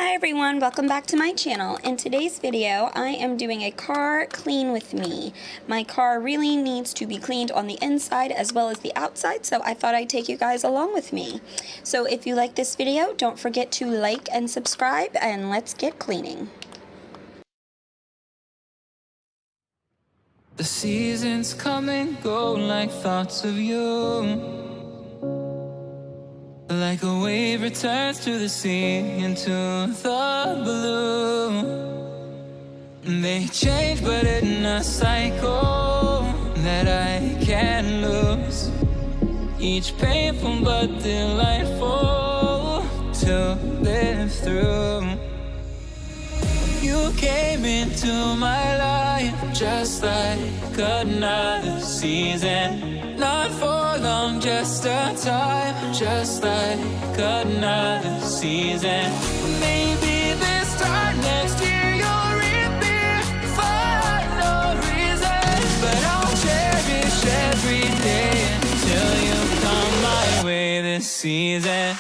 Hi everyone, welcome back to my channel. In today's video, I am doing a car clean with me. My car really needs to be cleaned on the inside as well as the outside, so I thought I'd take you guys along with me. So if you like this video, don't forget to like and subscribe, and let's get cleaning. The seasons come and go like thoughts of you. Like a wave returns to the sea into the blue. They change but in a cycle that I can't lose. Each painful but delightful to live through. You came into my life just like another season. Not for long, just a time, just like another season. Maybe this time next year you'll reappear for no reason. But I'll cherish every day until you come my way this season.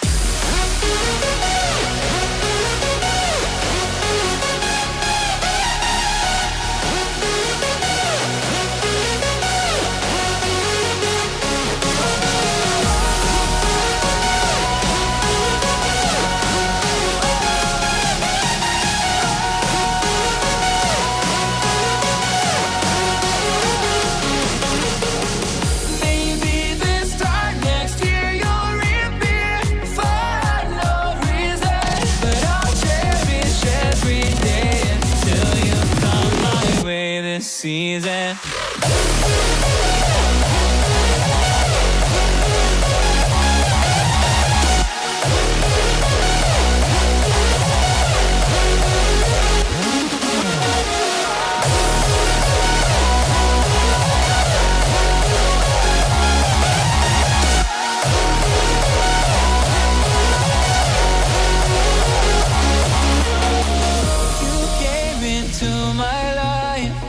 Season.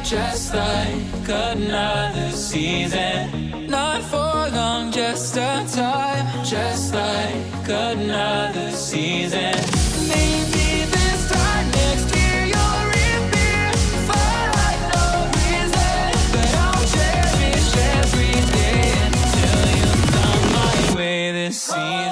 Just like another season. Not for long, just a time. Just like another season. Maybe this time next year you'll reappear for no reason. But I'll cherish every day until you come my way this season.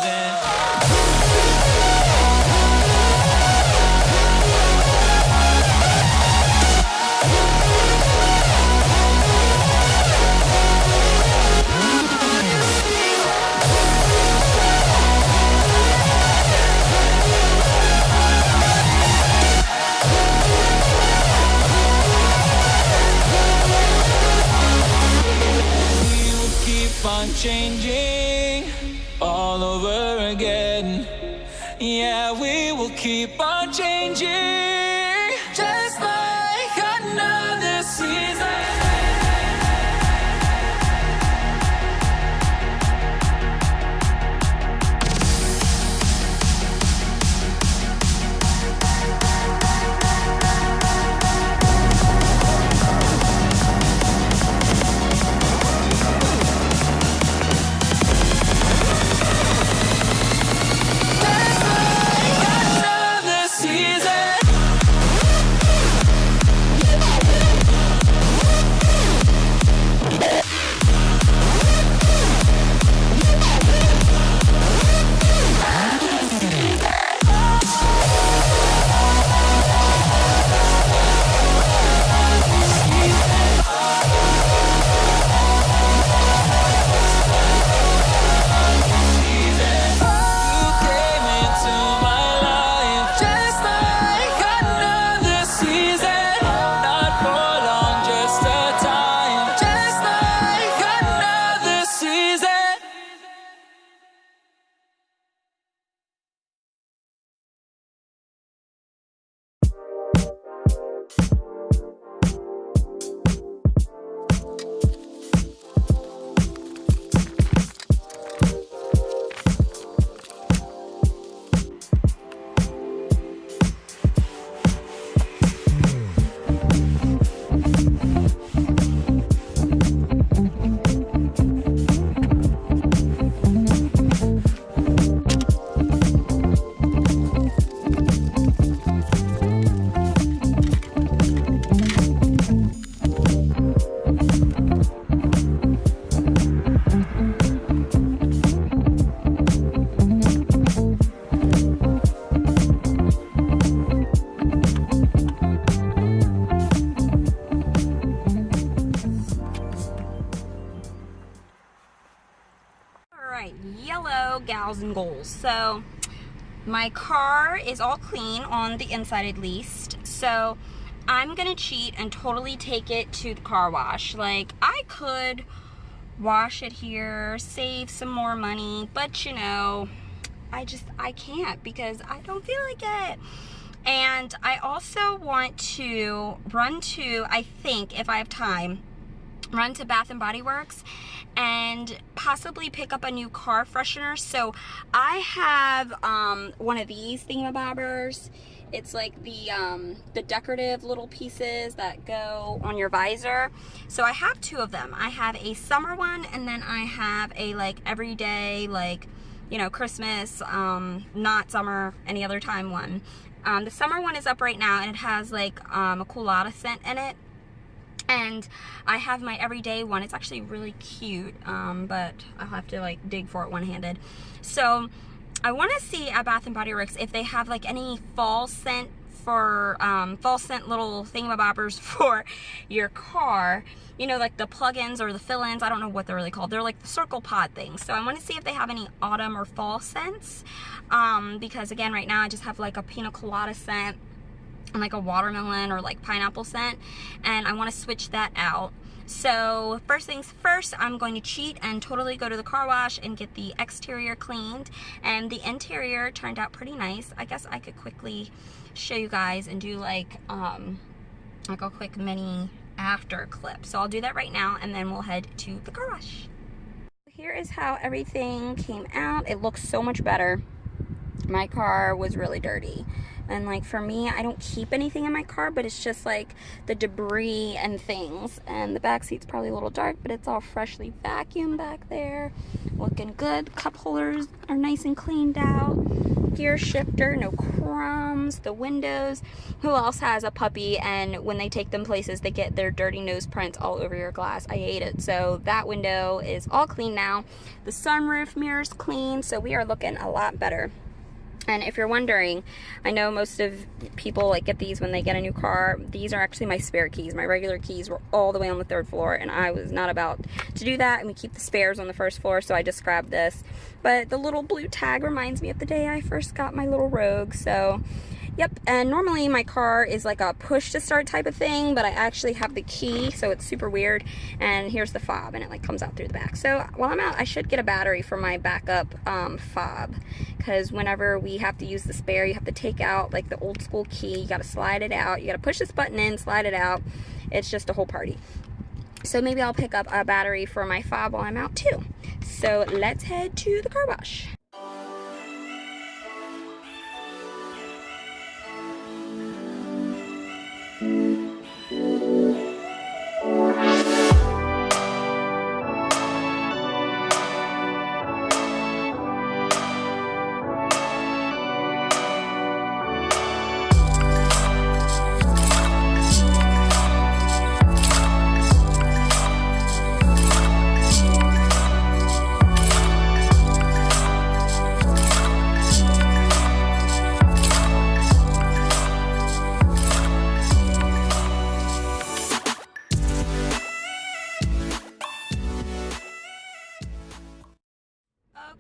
Changing all over again. Yeah, we will keep on changing, just like another season. gals and goals. So my car is all clean on the inside at least. So I'm gonna cheat and totally take it to the car wash. Like, I could wash it here, save some more money, but you know, I can't because I don't feel like it. And I also want to run to, I think if I have time, run to Bath and Body Works and possibly pick up a new car freshener. So I have one of these thingamabobbers. It's like the decorative little pieces that go on your visor. So I have two of them. I have a summer one, and then I have a like everyday, like, you know, Christmas, not summer, any other time one. The summer one is up right now, and it has like a colada scent in it. And I have my everyday one. It's actually really cute, but I'll have to like dig for it one-handed. So I want to see at Bath and Body Works if they have like any fall scent for fall scent little thingamabobbers for your car. You know, like the plug-ins or the fill-ins. I don't know what they're really called. They're like the circle pod things. So I want to see if they have any autumn or fall scents. Because again, right now I just have like a pina colada scent and like a watermelon or like pineapple scent, and I want to switch that out. So first things first, I'm going to cheat and totally go to the car wash and get the exterior cleaned. And the interior turned out pretty nice. I guess I could quickly show you guys and do like a quick mini after clip. So I'll do that right now, and then we'll head to the car wash. Here is how everything came out. It looks so much better. My car was really dirty. And like for me, I don't keep anything in my car, but it's just like the debris and things. And the back seat's probably a little dark, but it's all freshly vacuumed back there. Looking good. Cup holders are nice and cleaned out. Gear shifter, no crumbs. The windows. Who else has a puppy and when they take them places, they get their dirty nose prints all over your glass? I hate it. So that window is all clean now. The sunroof mirror's clean, so we are looking a lot better. And if you're wondering, I know most of people like get these when they get a new car. These are actually my spare keys. My regular keys were all the way on the 3rd floor, and I was not about to do that. And we keep the spares on the 1st floor, so I just grabbed this. But the little blue tag reminds me of the day I first got my little Rogue. So, yep. And normally my car is like a push to start type of thing, but I actually have the key, so it's super weird. And here's the fob, and it like comes out through the back. So while I'm out, I should get a battery for my backup fob, because whenever we have to use the spare, you have to take out like the old school key. You got to slide it out. You got to push this button in, slide it out. It's just a whole party. So maybe I'll pick up a battery for my fob while I'm out too. So let's head to the car wash.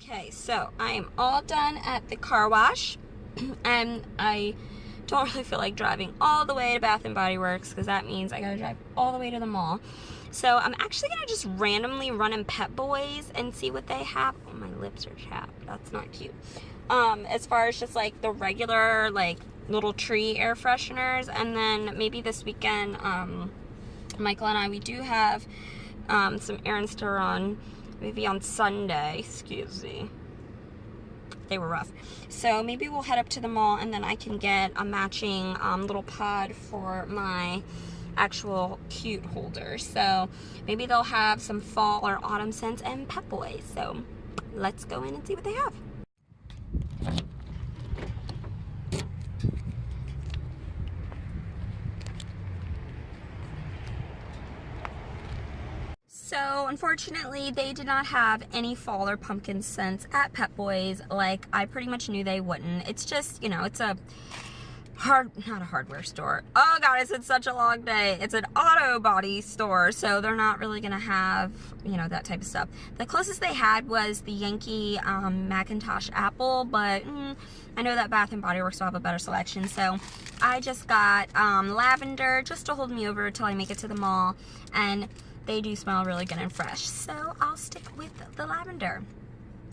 Okay, so I am all done at the car wash, and I don't really feel like driving all the way to Bath and Body Works because that means I gotta drive all the way to the mall. So I'm actually gonna just randomly run in Pet Boys and see what they have. Oh, my lips are chapped. That's not cute. As far as just like the regular like little tree air fresheners, and then maybe this weekend, Michael and I, we do have some errands to run. Maybe on Sunday, excuse me. They were rough. So maybe we'll head up to the mall, and then I can get a matching little pod for my actual cute holder. So maybe they'll have some fall or autumn scents and Pet Boys. So let's go in and see what they have. So unfortunately, they did not have any fall or pumpkin scents at Pet Boys. Like, I pretty much knew they wouldn't. It's just, you know, it's a not a hardware store. Oh god, it's been such a long day. It's an auto body store, so they're not really gonna have, you know, that type of stuff. The closest they had was the Yankee Macintosh Apple, but I know that Bath and Body Works will have a better selection, so I just got lavender just to hold me over until I make it to the mall, and they do smell really good and fresh, so I'll stick with the lavender.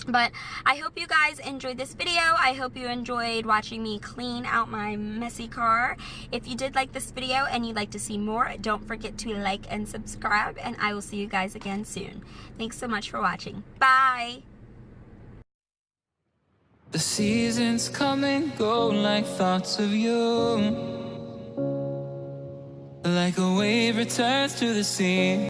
But I hope you guys enjoyed this video. I hope you enjoyed watching me clean out my messy car. If you did like this video and you'd like to see more, don't forget to like and subscribe, and I will see you guys again soon. Thanks so much for watching. Bye! The seasons come and go like thoughts of you, like a wave returns to the sea.